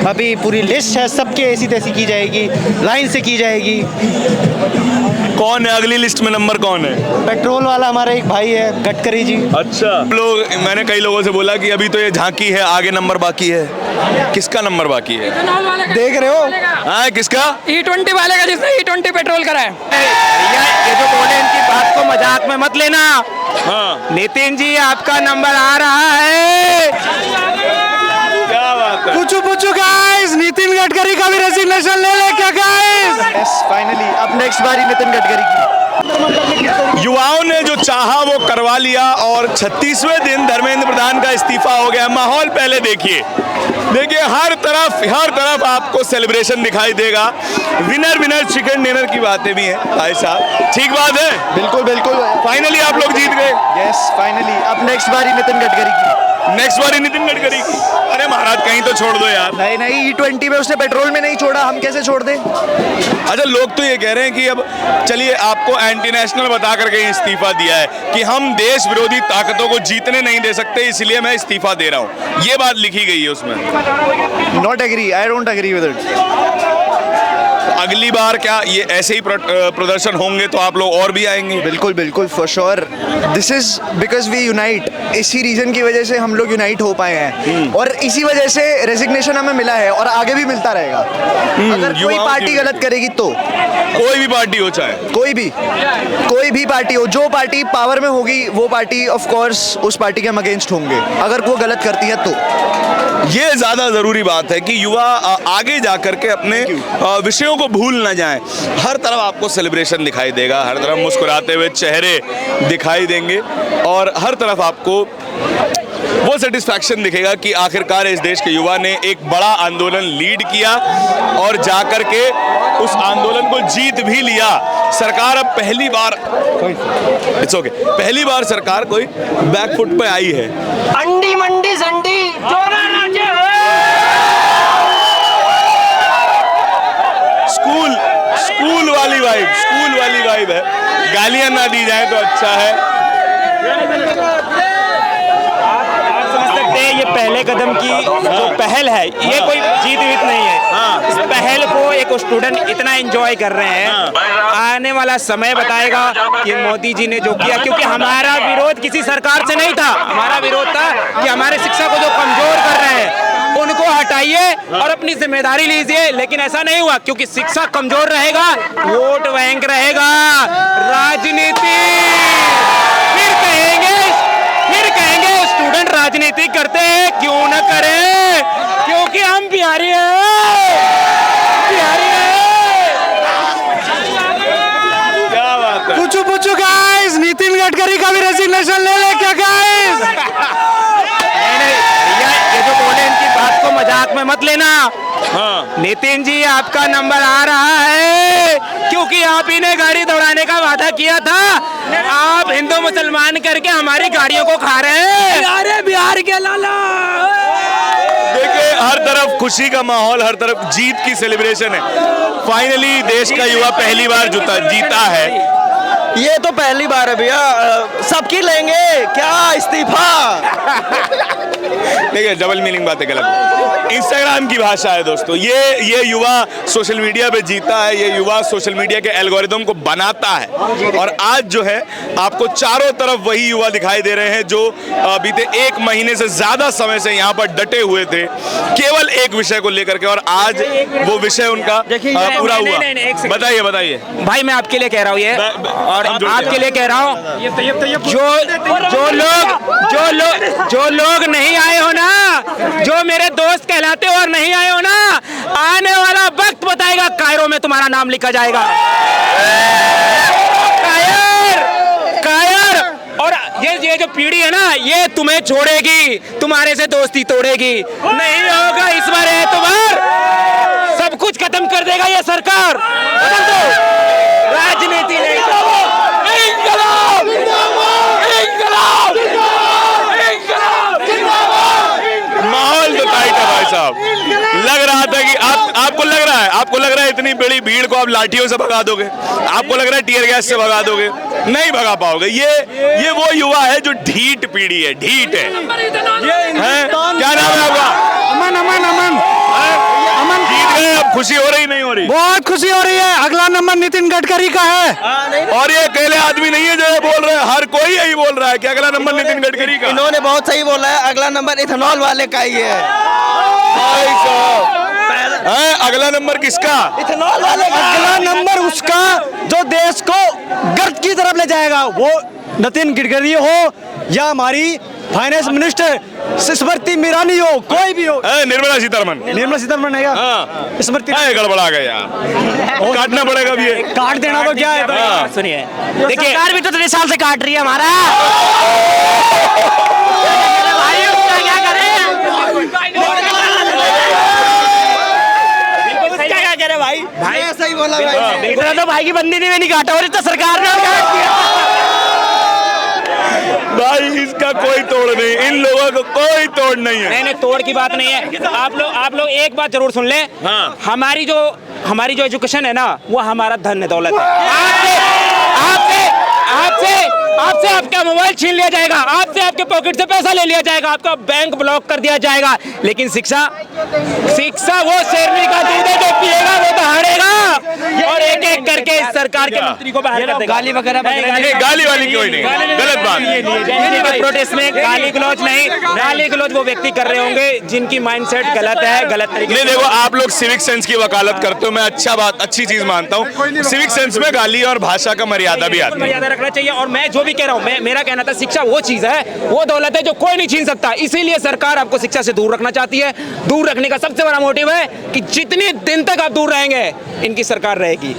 अभी पूरी लिस्ट है, सबके ऐसी तैसी की जाएगी, लाइन से की जाएगी। कौन है अगली लिस्ट में, नंबर कौन है? पेट्रोल वाला हमारा एक भाई है, गडकरी जी। अच्छा, मैंने कई लोगों से बोला कि अभी तो ये झांकी है, आगे नंबर बाकी है। किसका नंबर बाकी है? देख रहे हो? हाँ, किसका? E20 वाले का, जिसने E20 पेट्रोल करा है। ये जो बोले इनकी बात को मजाक में मत लेना। हाँ, नितिन जी आपका नंबर आ रहा है। क्या बात है? पूछो गाइस, नितिन गडकरी का भी रेजिग्नेशन ले ले क्या गाइस? यस, फाइनली अब नेक्स्ट बारी नितिन गडकरी की। युवाओं ने जो चाहा वो करवा लिया और 36वें दिन धर्मेंद्र प्रधान का इस्तीफा हो गया। माहौल पहले देखिए हर तरफ आपको सेलिब्रेशन दिखाई देगा। विनर चिकन डिनर की बातें भी हैं भाई साहब, ठीक बात है? बिल्कुल फाइनली आप लोग जीत गए। यस, फाइनली अब नेक्स्ट बारी नितिन गडकरी की। नेक्स्ट बारी नितिन गडकरी की। अरे महाराज, कहीं तो छोड़ दो यार। नहीं, E20 में उसने पेट्रोल में नहीं छोड़ा, हम कैसे छोड़ दें? अच्छा, लोग तो ये कह रहे हैं कि अब चलिए आपको एंटी नेशनल बता करके इस्तीफा दिया है कि हम देश विरोधी ताकतों को जीतने नहीं दे सकते, इसलिए मैं इस्तीफा दे रहा हूँ। ये बात लिखी गई है उसमें। Not agree, I don't agree with it. अगली बार क्या ये ऐसे ही प्रदर्शन होंगे तो आप लोग और भी आएंगे? बिल्कुल for sure. This is because we unite. इसी रीजन की वजह से हम लोग यूनाइट हो पाए हैं और इसी वजह से रेजिग्नेशन हमें मिला है और आगे भी मिलता रहेगा। अगर कोई पार्टी गलत करेगी तो, कोई भी पार्टी हो, चाहे कोई भी पार्टी हो, जो पार्टी पावर में होगी वो पार्टी ऑफ कोर्स उस पार्टी के हम अगेंस्ट होंगे अगर वो गलत करती है तो। ये ज्यादा जरूरी बात है कि युवा आगे जाकर के अपने विषयों को भूल न जाएं। हर तरफ आपको सेलिब्रेशन दिखाई देगा, हर तरफ मुस्कुराते हुए चेहरे दिखाई देंगे और हर तरफ आपको वो सेटिस्फैक्शन दिखेगा कि आखिरकार इस देश के युवा ने एक बड़ा आंदोलन लीड किया और जाकर के उस आंदोलन को जीत भी लिया। सरकार अब पहली बार सरकार कोई बैकफुट पे आई है। अंडी मंडी संडी स्कूल वाली वाइब है। गालियां ना दी जाए तो अच्छा है। ये पहले कदम की जो पहल है, ये कोई जीत वीत नहीं है। इस पहल को एक स्टूडेंट इतना एंजॉय कर रहे हैं। आने वाला समय बताएगा कि मोदी जी ने जो किया, क्योंकि हमारा विरोध किसी सरकार से नहीं था। हमारा विरोध था कि हमारे शिक्षा को जो कमजोर कर रहे हैं उनको हटाइए और अपनी जिम्मेदारी लीजिए, लेकिन ऐसा नहीं हुआ क्योंकि शिक्षा कमजोर रहेगा, वोट बैंक रहेगा, राजनीति फिर कहेंगे स्टूडेंट राजनीति करते हैं, क्यों न करें, क्योंकि हम बिहारी हैं। क्या बात है? पूछो गाइस, नितिन गडकरी का भी रेजिग्नेशन ले ले क्या गाइस? नहीं, ये जो बोले इनकी बात को मजाक में मत लेना। हाँ, नितिन जी आपका नंबर आ रहा है, क्योंकि आप ही ने गाड़ी दौड़ाने का वादा किया था। आप हिंदू मुसलमान करके हमारी गाड़ियों को खा रहे हैं। अरे बिहार के लाला, देखिए हर तरफ खुशी का माहौल, हर तरफ जीत की सेलिब्रेशन है। फाइनली देश का युवा पहली बार जीता है। ये तो पहली बार है भैया, सबकी लेंगे क्या इस्तीफा? देखिए डबल मीनिंग बातें गलत। इंस्टाग्राम की भाषा है दोस्तों। ये युवा सोशल मीडिया पे जीता है, ये युवा सोशल मीडिया के एल्गोरिदम को बनाता है और आज जो है आपको चारों तरफ वही युवा दिखाई दे रहे हैं जो बीते 1 महीने से ज्यादा समय से यहाँ पर डटे हुए थे केवल एक विषय को लेकर के, और आज वो विषय उनका पूरा हुआ। बताइए भाई, मैं आपके लिए कह रहा हूँ ये, और आपके लिए कह रहा हूँ, जो लोग नहीं आए हो ना, जो मेरे दोस्त कहलाते हो और नहीं आए हो ना, आने वाला वक्त बताएगा, कायरो में तुम्हारा नाम लिखा जाएगा। कायर। और ये जो पीढ़ी है ना, ये तुम्हें छोड़ेगी, तुम्हारे से दोस्ती तोड़ेगी। नहीं होगा इस बार एतबार, सब कुछ खत्म कर देगा ये सरकार। बदल दो, राजनीति नहीं। माहौल तो टाइट है भाई साहब। लग रहा था कि आपको लग रहा है इतनी बड़ी भीड़ को आप लाठियों से भगा दोगे, आपको लग रहा है टीयर गैस से भगा दोगे, नहीं भगा पाओगे। ये वो युवा है जो ढीठ पीढ़ी है, ढीठ है। क्या नाम है आपका? अमन। खुशी हो रही नहीं हो रही? बहुत खुशी हो रही है। अगला नंबर नितिन गडकरी का है। और ये अकेले आदमी नहीं है जो ये बोल रहे हैं, हर कोई यही बोल रहा है कि अगला नंबर नितिन गडकरी का। इन्होंने बहुत सही बोला है, अगला नंबर इथेनॉल वाले का ही है। भाई साहब, अगला नंबर किसका? इथेनॉल वाले का। अगला नंबर उसका जो देश को गर्त की तरफ ले जाएगा, वो नितिन गडकरी हो या हमारी फाइनेंस मिनिस्टर स्मृति ईरानी हो, कोई भी हो। निर्मला सीतारमन। निर्मला सीतारमन है हाँ, स्मृति गड़बड़ा गया यार, काटना पड़ेगा भी ये। काट देना तो क्या है। हाँ। सुनिए, देखिए सरकार भी तो 3 साल से काट रही है हमारा। भाई उसका क्या करें? क्या कह रहे भाई? भाई ऐसा ही बोला भाई। इतना तो भाई की बंदी ने भी नहीं काटा और इतना सरकार ने काट दिया। भाई इसका कोई तोड़ नहीं, इन लोगों को कोई तोड़ नहीं है। नहीं, तोड़ की बात नहीं है। आप लोग एक बात जरूर सुन लें। हाँ। हमारी जो एजुकेशन है ना, वो हमारा धन दौलत है। आपसे आपका मोबाइल छीन लिया जाएगा, आपसे आपके पॉकेट से पैसा ले लिया जाएगा, आपका बैंक ब्लॉक कर दिया जाएगा, लेकिन शिक्षा वो शेरनी का दूध है, जो पिएगा वो तो हारेगा। और एक एक करके सरकार के मंत्री को बाहर कर देगा। गाली वगैरह गाली वाली कोई नहीं, गलत बात। प्रोटेस्ट में गाली गलौज नहीं, गाली गलौज वो व्यक्ति कर रहे होंगे जिनकी माइंडसेट गलत है, गलत तरीके नहीं, देखो आप लोग सिविक सेंस की वकालत करते हो, मैं अच्छी चीज मानता हूँ। सिविक सेंस में गाली और भाषा का मर्यादा भी आती है, मर्यादा रखना चाहिए। और मैं जो भी कह रहा हूँ, मेरा कहना था शिक्षा वो चीज है, वो दौलत है जो कोई नहीं छीन सकता। इसीलिए सरकार आपको शिक्षा से दूर रखना चाहती है। दूर रखने का सबसे बड़ा मोटिव है कि जितने दिन तक आप दूर रहेंगे, इनकी सरकार रहेगी।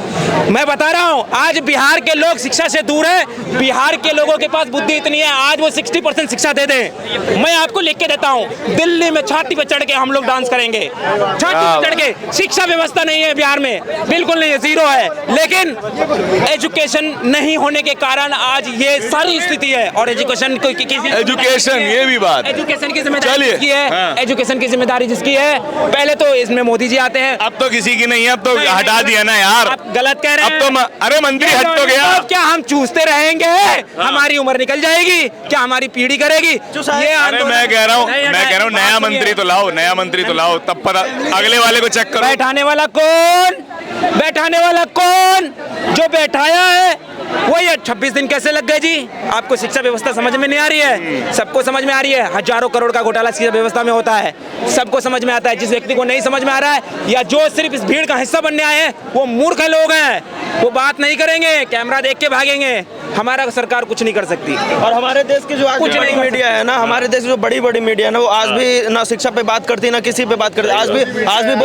मैं बता रहा हूँ, आज बिहार के लोग शिक्षा से दूर है। बिहार के लोगों के पास बुद्धि इतनी है, आज वो 60% शिक्षा दे दें। मैं आपको लिख के देता हूँ, दिल्ली में छाती पे चढ़ के हम लोग डांस करेंगे, छाती पे चढ़ के। शिक्षा व्यवस्था नहीं है बिहार में, बिल्कुल नहीं है, जीरो है। लेकिन एजुकेशन नहीं होने के कारण आज ये सारी स्थिति है। और एजुकेशन एजुकेशन, ये भी बात, एजुकेशन की जिम्मेदारी जिसकी है, एजुकेशन की जिम्मेदारी जिसकी है, पहले तो इसमें मोदी जी आते हैं। अब तो किसी की नहीं है, अब तो हटा दिया ना यार। आप गलत कह रहे हैं। अब तो अरे मंत्री हट तो गया। अब क्या हम चूसते रहेंगे? हमारी उम्र निकल जाएगी क्या? हमारी पीढ़ी करेगी ये? अरे मैं कह रहा हूँ नया मंत्री तो लाओ, तब पता अगले वाले को चेक करो। बैठाने वाला कौन? जो बैठाया है वो। ये 26 दिन कैसे लग गए जी? आपको शिक्षा व्यवस्था समझ में नहीं आ रही है? सबको समझ में आ रही है। हजारों करोड़ का घोटाला शिक्षा व्यवस्था में होता है, सबको समझ में आता है। जिस व्यक्ति को नहीं समझ में आ रहा है या जो सिर्फ इस भीड़ का हिस्सा बनने आए हैं, वो मूर्ख लोग हैं, वो बात नहीं करेंगे, कैमरा देख के भागेंगे। हमारा सरकार कुछ नहीं कर सकती। और हमारे देश की जो आज कुछ बड़ी नहीं मीडिया है ना, हमारे देश की जो बड़ी बड़ी मीडिया है ना, वो आज भी ना शिक्षा पे बात करती ना किसी पे बात करती। आज भी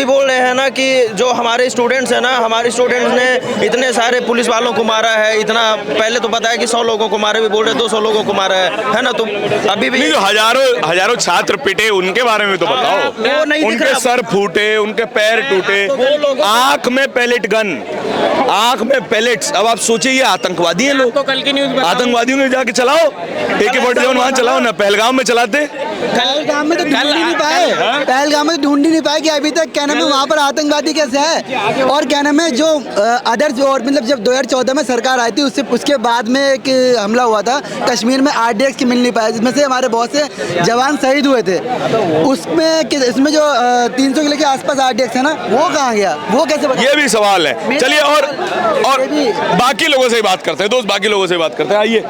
बोल रहे हैं ना कि जो हमारे स्टूडेंट्स हैं ना, हमारे स्टूडेंट्स ने इतने सारे पुलिस वालों को मारा है। इतना पहले तो बताया कि 100 लोगों को मारे, भी बोल रहे 200 लोगों को मारा है ना। तो अभी भी जो हजारों छात्र पिटे, उनके बारे में तो बताओ। उनके सर फूटे, उनके पैर टूटे, आंख में पैलेट गन, आंख में पैलेट्स। अब आप सोचिए, ये आतंकवादी हैं लोग। कल की न्यूज़ आतंकवादियों में जाके चलाओ, AK-47 वहाँ चलाओ ना। पहलगाम में चलाते, पहलगाम में तो ढूंढ ही नहीं पाए। पहलगाम में तो ढूंढ ही नहीं पाए कि अभी तक क्या नाम है वहाँ पर आतंकवादी कैसे है। और क्या नाम है जो अदर्स, और मतलब जब 2014 में सरकार आई थी, उसके बाद में एक हमला हुआ था कश्मीर में, RDX की मिल नहीं पाया, जिसमें से हमारे बहुत से जवान शहीद हुए थे। इसमें जो 300 किलो के आसपास RDX है ना, वो कहाँ गया, वो कैसे? ये भी सवाल है। चलिए और बाकी लोगों से बात करते हैं दोस्त, बाकी लोगों से बात करते हैं। आइए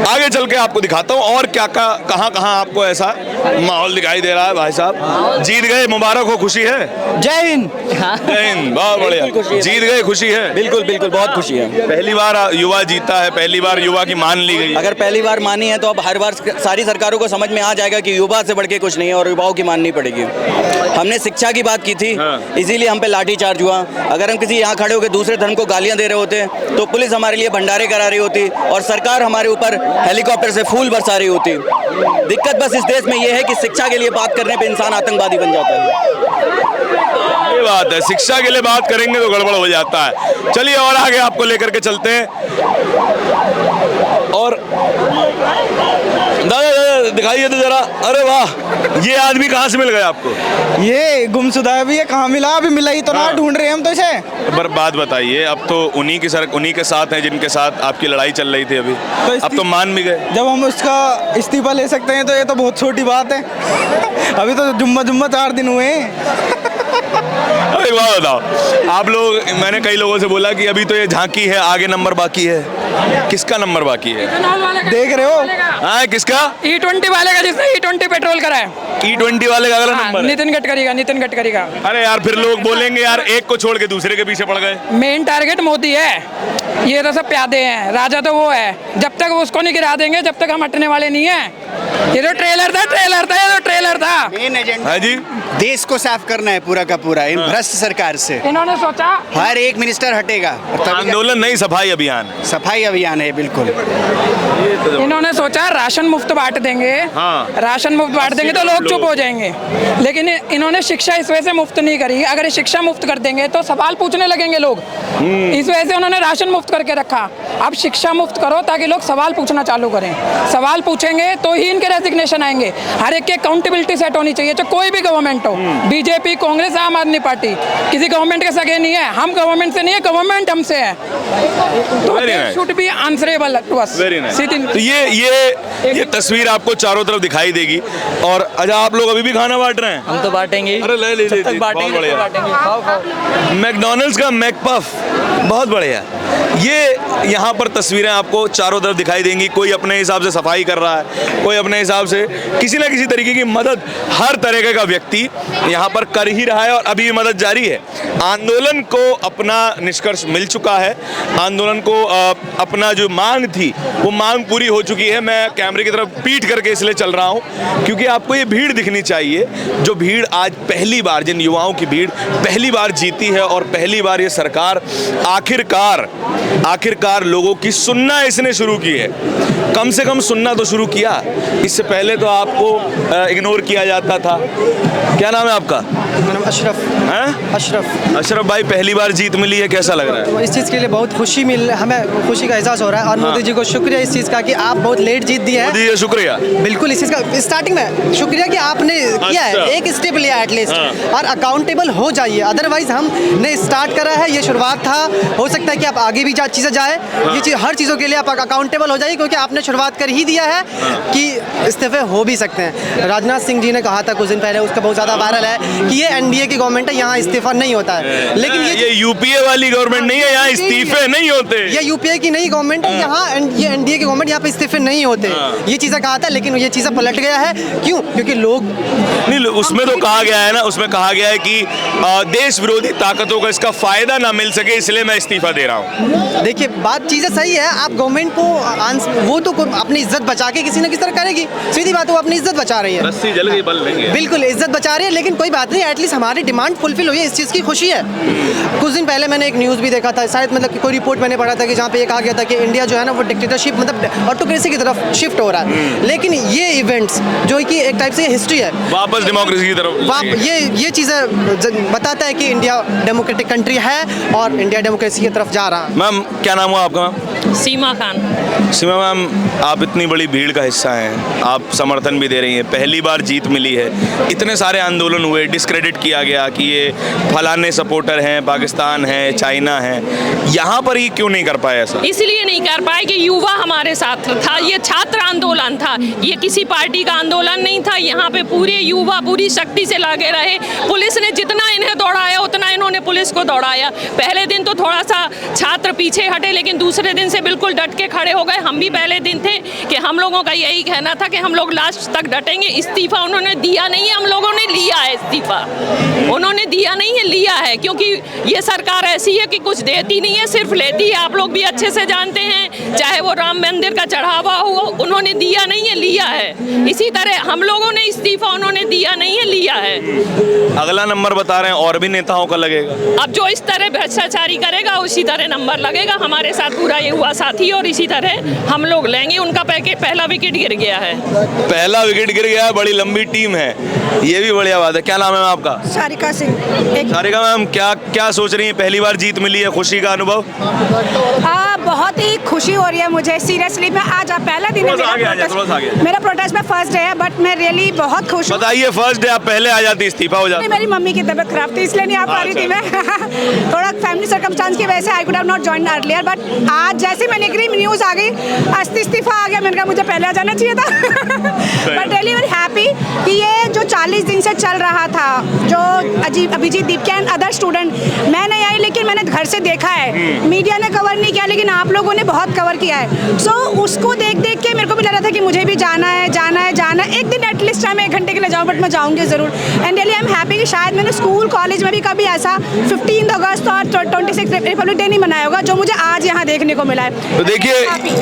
आगे चल के आपको दिखाता हूँ और क्या कहाँ आपको ऐसा माहौल दिखाई दे रहा है। भाई साहब जीत गए, मुबारक हो, खुशी है? जय हिंद। जय हिंद, बहुत बढ़िया। जीत गए, खुशी है? बिल्कुल बहुत खुशी है। पहली बार युवा जीता है, पहली बार युवा की मान ली गई। अगर पहली बार मानी है तो अब हर बार सारी सरकारों को समझ में आ जाएगा कि युवा से बढ़ के कुछ नहीं है और युवाओं की माननी पड़ेगी। हमने शिक्षा की बात की थी, इसीलिए हम पे लाठीचार्ज हुआ। अगर हम किसी यहाँ खड़े होकर दूसरे धर्म को गालियां दे रहे होते तो पुलिस हमारे लिए भंडारे करा रही होती और सरकार हमारे ऊपर हेलीकॉप्टर से फूल बरसा रही होती। दिक्कत बस इस देश में ये है कि शिक्षा के लिए बात करने पे इंसान आतंकवादी बन जाता है। ये बात है, शिक्षा के लिए बात करेंगे तो गड़बड़ हो जाता है। चलिए और आगे आपको लेकर के चलते हैं। और दादा दिखाइए तो जरा। अरे वाह, ये आदमी कहाँ से मिल गया आपको? ये गुमशुदा भी है, कहाँ मिला? अभी मिला ही तो ना, ढूंढ रहे हैं हम तो इसे। पर बात बताइए, अब तो उन्हीं के साथ हैं जिनके साथ आपकी लड़ाई चल रही थी अभी, अब तो मान भी गए। जब हम उसका इस्तीफा ले सकते हैं तो ये तो बहुत छोटी बात है। अभी तो जुम्मा 4 दिन हुए हैं। अब एक बात बताओ, आप लोग, मैंने कई लोगों से बोला कि अभी तो ये झांकी है, आगे नंबर बाकी है। किसका नंबर बाकी है? देख रहे हो? हाँ, किसका? E20 वाले का, जिसने E20 पेट्रोल करा है। E20 वाले का अगला नंबर है? नितिन गडकरी का। अरे यार, फिर लोग बोलेंगे यार एक को छोड़ के दूसरे के पीछे पड़ गए। मेन टारगेट मोदी है, ये तो सब प्यादे हैं, राजा तो वो है। जब तक उसको नहीं गिरा देंगे, जब तक हम हटने वाले नहीं है। ये तो ट्रेलर था। मेन एजेंडा हाँ जी, देश को साफ करना है पूरा का पूरा इन भ्रष्ट सरकार से। इन्होंने सोचा हर एक मिनिस्टर हटेगा, तभी आंदोलन नहीं, सफाई अभियान। सफाई अभियान है बिल्कुल। इन्होंने सोचा राशन मुफ्त बांट देंगे। हाँ। राशन मुफ्त बांट देंगे तो लोग चुप हो जाएंगे, लेकिन इन्होंने शिक्षा इस वजह से मुफ्त नहीं करी। अगर ये शिक्षा मुफ्त कर देंगे तो सवाल पूछने लगेंगे लोग, इस वजह से उन्होंने राशन मुफ्त करके रखा। अब शिक्षा मुफ्त करो ताकि लोग सवाल पूछना चालू करें। सवाल पूछेंगे तो ही इनके रेजिग्नेशन आएंगे। हर एक की अकाउंटेबिलिटी सेट होनी चाहिए, चाहे कोई भी गवर्नमेंट हो, बीजेपी, कांग्रेस, आम आदमी पार्टी, किसी गवर्नमेंट के सगे नहीं है। हम गवर्नमेंट से नहीं है, गवर्नमेंट हमसे है। तो should be answerable to us. तो ये तस्वीर आपको चारों तरफ दिखाई देगी। और अच्छा, आप लोग अभी भी खाना बांट रहे हैं? हम तो बांटेंगे। अरे ले बहुत बढ़िया। मैकडॉनल्ड्स का मैकपफ, बहुत बढ़िया। ये यहाँ पर तस्वीरें आपको चारों तरफ दिखाई देंगी। कोई अपने हिसाब से सफाई कर रहा है, कोई अपने हिसाब से किसी ना किसी तरीके की मदद, हर तरीके का व्यक्ति यहाँ पर कर ही रहा है और अभी भी मदद जारी है। आंदोलन को अपना निष्कर्ष मिल चुका है। आंदोलन को अपना जो मांग थी वो मांग पूरी हो चुकी है। मैं कैमरे की तरफ पीट करके इसलिए चल रहा हूँ क्योंकि आपको ये भीड़ दिखनी चाहिए, जो भीड़ आज पहली बार, जिन युवाओं की भीड़ पहली बार जीती है और पहली बार ये सरकार आखिरकार लोगों की सुनना इसने शुरू की है। कम से कम सुनना तो शुरू किया। इससे पहले तो आपको इग्नोर किया जाता था। क्या नाम है आपका? अशरफ। हैं? अशरफ भाई, पहली बार जीत मिली है, कैसा लग रहा है? इस चीज़ के लिए बहुत हमें खुशी का एहसास हो रहा है और मोदी जी को शुक्रिया इस चीज़ का कि आप बहुत लेट जीत दिए हैं। मोदी जी, शुक्रिया। बिल्कुल, इस चीज़ का स्टार्टिंग में शुक्रिया कि आपने किया है, एक स्टेप लिया एटलीस्ट, और अकाउंटेबल हो जाइए। अदरवाइज हमने स्टार्ट करा है, ये शुरुआत था। हो सकता है कि आप आगे भी चीज़ें जाए, ये चीज़ हर चीज़ों के लिए आप अकाउंटेबल हो जाइए, क्योंकि आपने शुरुआत कर ही दिया है कि इस्तीफे हो भी सकते हैं। राजनाथ सिंह जी ने कहा था कुछ दिन पहले, उसका बहुत ज़्यादा वायरल है कि ये एनडीए की गवर्नमेंट है, यहाँ इस्तीफा नहीं होता है। लेकिन ये यूपीए वाली गवर्नमेंट नहीं है, यहाँ इस्तीफे नहीं होते। ये यूपीए की नई गवर्नमेंट है, यहाँ ये एनडीए की गवर्नमेंट, यहाँ पे इस्तीफे नहीं होते। ये चीज़ें कहा था, लेकिन ये चीज़ें पलट गया है। क्यों? क्योंकि लोग नहीं, उसमें तो कहा गया है ना, उसमें कहा गया है कि देश विरोधी ताकतों को इसका फायदा ना मिल सके, इसलिए मैं इस्तीफा दे रहा हूँ। देखिए, बात चीज़ें सही है। आप गवर्नमेंट को वो तो अपनी इज्जत बचा के किसी न किसी तरह करेगी, सीधी बात, वो अपनी इज्जत बचा रही है। रस्सी जल गई, बल लेंगे। बिल्कुल इज्जत बचा रही है, लेकिन कोई बात नहीं, एटलीस्ट हमारी डिमांड फुलफिल हुई है, इस चीज़ की खुशी है। कुछ दिन पहले मैंने एक न्यूज़ भी देखा था, शायद मतलब कोई रिपोर्ट मैंने पढ़ा था कि जहाँ पे ये कहा गया था कि इंडिया जो है ना वो डिक्टेटरशिप, मतलब ऑटोक्रेसी की तरफ शिफ्ट हो रहा है। लेकिन ये इवेंट्स जो कि एक टाइप से हिस्ट्री है, वापस डेमोक्रेसी की तरफ, ये चीज़ें बताता है कि इंडिया डेमोक्रेटिक कंट्री है और इंडिया डेमोक्रेसी की तरफ जा रहा है। मैम, क्या नाम हुआ आपका? सीमा खान। सीमा मैम, आप इतनी बड़ी भीड़ का हिस्सा हैं, आप समर्थन भी दे रही हैं, पहली बार जीत मिली है, इतने सारे आंदोलन हुए, डिस्क्रेडिट किया गया कि ये फलाने सपोर्टर हैं, पाकिस्तान है, चाइना है, यहाँ पर ही क्यों नहीं कर पाए ऐसा? इसलिए नहीं कर पाए कि युवा हमारे साथ था, ये छात्र आंदोलन था, ये किसी पार्टी का आंदोलन नहीं था। यहाँ पे पूरे युवा पूरी शक्ति से लगे रहे। पुलिस ने जितना इन्हें दौड़ाया उतना इन्होंने पुलिस को दौड़ाया। पहले दिन तो थोड़ा सा छात्र पीछे हटे, लेकिन दूसरे दिन से बिल्कुल डट के खड़े हो गए। हम भी पहले दिन थे कि हम लोगों का यही कहना था कि हम लोग लास्ट तक डटेंगे। इस्तीफा उन्होंने दिया नहीं है, हम लोगों ने लिया है इस्तीफा। उन्होंने दिया नहीं है, लिया है, क्योंकि ये सरकार ऐसी है कि कुछ देती नहीं है, सिर्फ लेती है। आप लोग भी अच्छे से जानते हैं, चाहे वो राम मंदिर का चढ़ावा हो, उन्होंने दिया नहीं है, लिया है। इसी तरह हम लोगों ने इस्तीफा, उन्होंने दिया नहीं है, लिया है। अगला नंबर बता रहे हैं और भी नेताओं का लगेगा। अब जो इस तरह भ्रष्टाचारी करेगा उसी तरह नंबर लगेगा। हमारे साथ पूरा ये हुआ साथी, और इसी तरह हम लोग लेंगे। उनका पहला विकेट गिर गया है। पहला विकेट गिर गया है, बड़ी लंबी टीम है, ये भी बढ़िया बात है। क्या नाम है मैम आपका? सारिका सिंह। सारिका मैम, क्या सोच रही है? पहली बार जीत मिली है, खुशी का अनुभव? बहुत ही खुशी हो रही है मुझे, सीरियसली। मैं आज पहला दिन है मेरा प्रोटेस्ट में फर्स्ट डे है, बट मैं रियली बहुत खुश हूँ। बताइए, फर्स्ट डे आप पहले आ जाती, इस्तीफा हो जाता। नहीं, मेरी मम्मी की तबीयत खराब थी इसलिए नहीं आ पा रही थी मैं। थोड़ा फैमिली सर्कमस्टांस की वजह से I could have not join earlier, but आज जैसे मैं निकली न्यूज़ आ गई, इस्तीफा आ गया, मैंने कहा मुझे पहले आ जाना चाहिए था। बट रियली वेरी हैप्पी कि ये जो 40 दिन से चल रहा था, जो अभिजीत दीप एंड अदर स्टूडेंट, मैं नहीं आई लेकिन मैंने घर से देखा है, मीडिया ने कवर नहीं किया लेकिन आप लोगों ने बहुत कवर किया है। सो उसको देख देख के मेरे को भी लग रहा था कि मुझे भी जाना है, एक दिन एटलीस्ट चाहे मैं 1 घंटे के लिए जाऊँ, बट मैं जाऊँगी ज़रूर। And really I am happy कि शायद मैंने स्कूल कॉलेज में भी कभी ऐसा 15 अगस्त और 26 रिपब्लिक डे नहीं मनाया होगा जो मुझे आज यहाँ देखने को मिला है। तो देखिए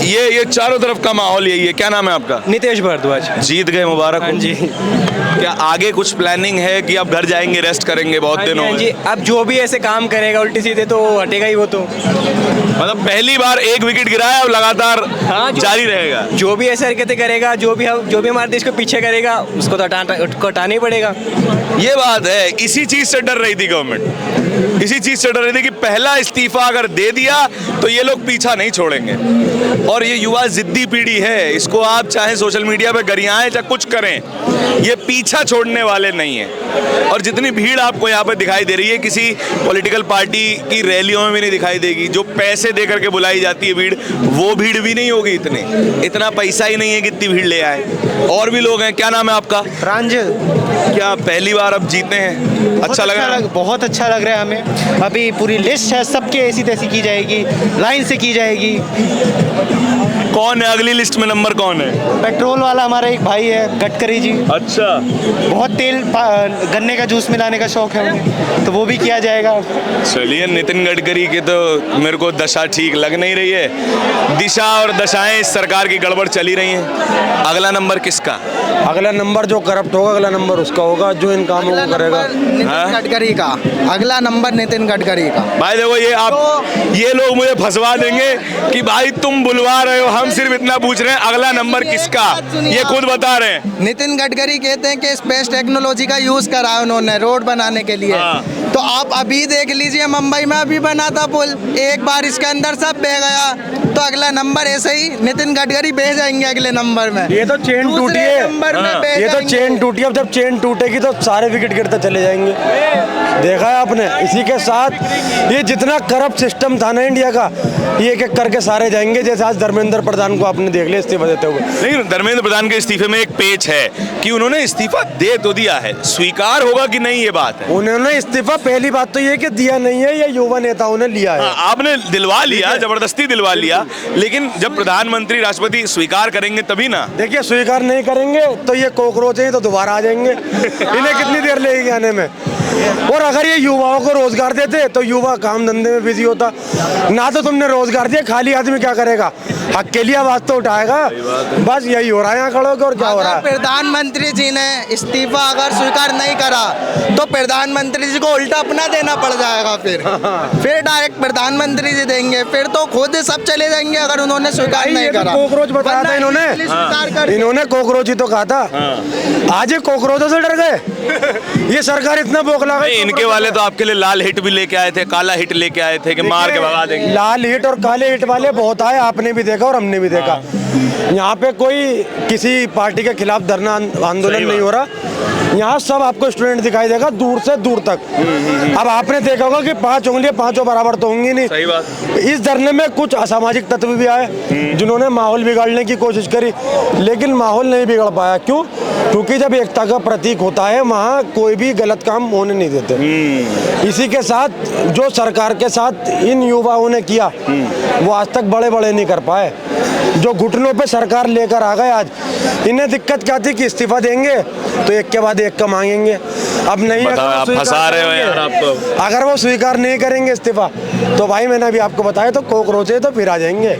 ये चारों तरफ का माहौल यही है। क्या नाम है आपका? नितेश भारद्वाज। जीत गए, मुबारक हो। जी। क्या आगे कुछ प्लानिंग है कि अब घर जाएंगे, रेस्ट करेंगे? बहुत दिन हो जी, गए। अब जो भी ऐसे काम करेगा उल्टी सीधे तो हटेगा ही वो तो। मतलब पहली बार 1 विकेट गिराया, अब लगातार जारी रहेगा। जो भी ऐसे हरकतें करेगा, जो भी हमारे देश को पीछे करेगा, उसको तो हटाना ही पड़ेगा। ये बात है, इसी चीज से डर रही थी गवर्नमेंट, इसी चीज से डर रही थी कि पहला इस्तीफा अगर दे दिया तो ये लोग पीछा नहीं छोड़ेंगे। और ये युवा जिद्दी पीढ़ी है, इसको आप चाहे सोशल मीडिया पे गरियाएं चाहे कुछ करें, ये पीछा छोड़ने वाले नहीं है। और जितनी भीड़ आपको यहाँ पे दिखाई दे रही है, किसी पॉलिटिकल पार्टी की रैलियों में भी नहीं दिखाई देगी। जो पैसे दे करके बुलाई जाती है भीड़, वो भीड़ भी नहीं होगी। इतना पैसा ही नहीं है कि इतनी भीड़ ले आए। और भी लोग हैं। क्या नाम है आपका? प्रांजल। क्या पहली बार अब जीते हैं? अच्छा लग रहा है? बहुत अच्छा लग रहा है हमें। अभी पूरी लिस्ट है, सबके ऐसी तैसी की जाएगी, लाइन से की जाएगी। कौन है अगली लिस्ट में? नंबर कौन है? पेट्रोल वाला हमारा एक भाई है, गडकरी जी। अच्छा। बहुत तेल गन्ने का जूस मिलाने का शौक है उन्हें, तो वो भी किया जाएगा। चलिए, नितिन गडकरी की तो मेरे को दशा ठीक लग नहीं रही है। दिशा और दशाएं इस सरकार की गड़बड़ चली रही हैं। अगला नंबर किसका? अगला नंबर जो करप्ट होगा, अगला नंबर उसका होगा जो इन कामों को करेगा। नितिन गडकरी का अगला नंबर, नितिन गडकरी का। भाई देखो, ये लोग मुझे फंसवा देंगे कि भाई तुम बुलवा रहे हो, हम सिर्फ इतना पूछ रहे हैं अगला नंबर किसका। ये खुद बता रहे हैं। नितिन गडकरी कहते हैं कि स्पेस टेक्नोलॉजी का यूज करा है उन्होंने रोड बनाने के लिए। तो आप अभी देख लीजिए, मुंबई में अभी बना था पुल, एक बार इसके अंदर सब बह गया। तो अगला नंबर ऐसे ही नितिन गडकरी बह जाएंगे अगले नंबर में। ये तो चेन टूटी है, ये तो चेन टूटी है। अब जब चेन टूटेगी तो सारे विकेट गिरते चले जाएंगे। देखा है आपने। इसी के साथ ये जितना करप्ट सिस्टम था ना इंडिया का, ये एक एक करके सारे जाएंगे। जैसे आज धर्मेंद्र प्रधान को आपने देख लिया इस्तीफा देते हुए। लेकिन धर्मेंद्र प्रधान के इस्तीफे में एक पेच है कि उन्होंने इस्तीफा दे तो दिया है, स्वीकार होगा कि नहीं ये बात है। उन्होंने इस्तीफा, पहली बात तो ये कि दिया नहीं है, ये युवा नेताओं ने लिया है। आपने दिलवा लिया, जबरदस्ती दिलवा लिया, लेकिन जब प्रधानमंत्री राष्ट्रपति स्वीकार करेंगे तभी ना। देखिए, स्वीकार नहीं करेंगे तो ये कॉकरोच है तो दोबारा आ जाएंगे। इन्हें कितनी देर लगेगी आने में। और अगर ये युवाओं को रोजगार देते तो युवा काम धंधे में बिजी होता। ना तो तुमने रोजगार दिया, खाली आदमी क्या करेगा? हक के लिए आवाज तो उठाएगा। बस यही हो रहा है यहाँ खड़े होकर। और क्या हो रहा है? प्रधानमंत्री जी ने इस्तीफा अगर स्वीकार नहीं करा तो प्रधानमंत्री जी को उल्टा अपना देना पड़ जाएगा। फिर डायरेक्ट प्रधानमंत्री जी देंगे, फिर तो खुद सब चले जाएंगे अगर उन्होंने स्वीकार नहीं करा। कॉकरोच बताया था इन्होंने कॉकरोच ही तो कहा था। आज ये कॉकरोचों से डर गए। ये सरकार इतना बौखला गई। इनके वाले तो आपके लिए लाल हिट भी लेके आए थे, काला हिट लेके आए थे कि मार के भगा देंगे। लाल हिट और काले हिट वाले बहुत आए, आपने भी देखा और हमने भी देखा। यहाँ पे कोई किसी पार्टी के खिलाफ धरना आंदोलन नहीं हो रहा। यहाँ सब आपको स्टूडेंट दिखाई देगा दूर से दूर तक। अब आपने देखा होगा कि 5 उंगलियां पांचों बराबर तो होंगी नहीं। सही बात। इस धरने में कुछ असामाजिक तत्व भी आए जिन्होंने माहौल बिगाड़ने की कोशिश करी, लेकिन माहौल नहीं बिगड़ पाया। क्यों? क्योंकि जब एकता का प्रतीक होता है वहाँ कोई भी गलत काम होने नहीं देते। इसी के साथ जो सरकार के साथ इन युवाओं ने किया वो आज तक बड़े बड़े नहीं कर पाए। जो घुटनों पे सरकार लेकर आ गए आज, इन्हें दिक्कत क्या थी कि इस्तीफा देंगे तो एक के बाद एक का मांगेंगे। अब नहीं, आप फंसा रहे हो यार आपको। अगर वो स्वीकार नहीं करेंगे इस्तीफा तो भाई मैंने अभी आपको बताया तो कॉकरोचे तो फिर आ जाएंगे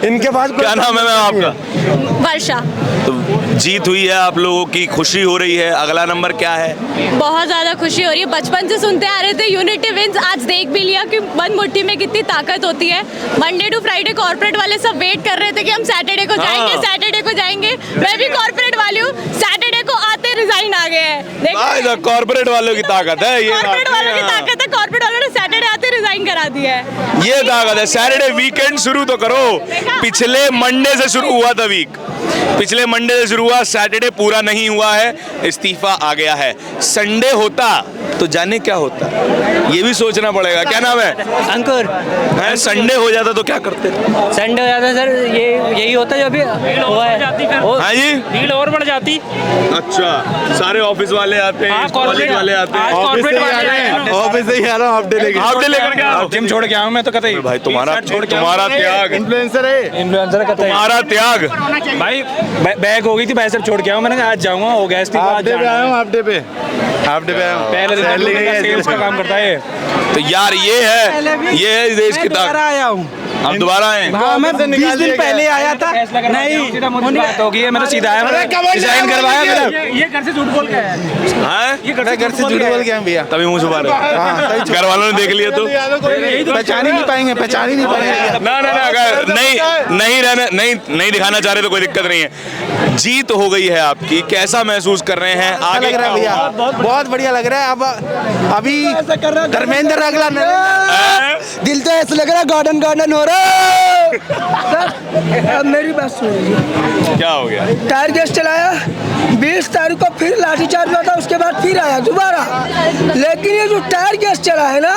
इनके पास। क्या नाम है मैम आपका? वर्षा। तो जीत हुई है, आप लोगों की खुशी हो रही है। अगला नंबर क्या है? बहुत ज़्यादा खुशी हो रही है। बचपन से सुनते आ रहे थे यूनिटी विंस, आज देख भी लिया कि बंद मुट्ठी में कितनी ताकत होती है। मंडे टू फ्राइडे कॉर्पोरेट वाले सब वेट कर रहे थे कि हम सैटरडे को जाएंगे, सैटरडे को जाएंगे। मैं भी कॉर्पोरेट वाली हूँ। सैटरडे को आते ये रिजाइन आ गए हैं। कॉर्पोरेट वालों की ताकत है ये। कॉर्पोरेट वालों की ताकत है, कॉर्पोरेट वालों ने सैटरडे आते रिजाइन करा दिया है। ये ताकत है। सैटरडे वीकेंड शुरू तो करो। पिछले मंडे से शुरू हुआ था वीक, पिछले मंडे से शुरू हुआ, सैटरडे पूरा नहीं हुआ है, इस्तीफा आ गया है। संडे होता तो जाने क्या होता, ये भी सोचना पड़ेगा। क्या नाम है? अंकुर। संडे हो जाता तो क्या करते? संडे हो जाता सर, ये यही होता जो अभी हुआ है। हाँ जी, भीड़ और बढ़ जाती। अच्छा, सारे ऑफिस वाले आते हैं, कॉलेज वाले आते हैं। ऑफिस से ही आ रहे हैं, ऑफिस से ही आ रहा हूँ, हाफ डे लेकर क्या? जिम छोड़ के आया हूँ मैं तो कतई। भाई तुम्हारा त्याग, इन्फ्लुएंसर है, इन्फ्लुएंसर कतई। तुम्हारा त्याग। भाई बैग हो गई थी, बाइसेप छोड़ के आया हूँ, मैंने कहा आज जाऊंगा, हो गया इस्तीफा। हाफ डे पे आया हूँ, हाफ डे पे पहले सेल्स का काम करता है। तो यार ये है इस देश की ताकत। आया हूँ, अब दोबारा आए। हाँ, मैं 20 दिन पहले आया था। नहीं बात होगी है, मैंने सीधा आया, रिजाइन करवाया मेरा। ये घर से झूठ बोल के आया। ये घर से झूठ बोल के आए भैया, तभी मुंह छुपा रहे। घर वालों ने देख लिया तो पहचान ही नहीं पाएंगे, पहचान ही नहीं पाएंगे। ना अगर नहीं दिखाना चाह रहे तो कोई दिक्कत नहीं है। जीत हो गई है आपकी, कैसा महसूस कर रहे हैं? आगे लग रहा है भैया, बहुत बढ़िया लग रहा है। अब अभी धर्मेंद्र अगला दिल तो ऐसा लग रहा है गार्डन हो रहा है। अब मेरी बात सुनिए, क्या हो गया? टायर गैस चलाया, 20 तारीख को फिर लाठीचार्ज हुआ था, उसके बाद फिर आया दोबारा। लेकिन ये जो टायर गैस चला है ना,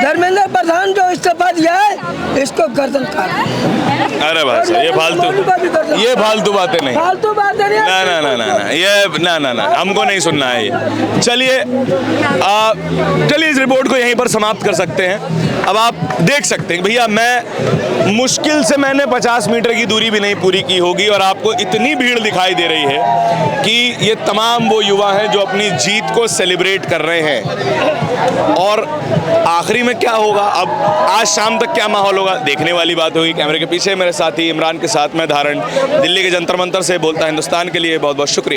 धर्मेंद्र प्रधान जो इस्तीफा दिया है, इसको गर्दन काट। अरे भाई साहब, ये फालतू बातें नहीं, फालतू बातें नहीं। ना हमको नहीं सुनना है ये। चलिए इस रिपोर्ट को यहीं पर समाप्त कर सकते हैं। अब आप देख सकते हैं भैया, मुश्किल से मैंने 50 मीटर की दूरी भी नहीं पूरी की होगी और आपको इतनी भीड़ दिखाई दे रही है कि ये तमाम वो युवा हैं जो अपनी जीत को सेलिब्रेट कर रहे हैं। और आखिरी में क्या होगा, अब आज शाम तक क्या माहौल होगा, देखने वाली बात होगी। कैमरे के पीछे मेरे साथी इमरान के साथ मैं धारण, दिल्ली के जंतर मंतर से बोलता हिंदुस्तान के लिए बहुत बहुत शुक्रिया।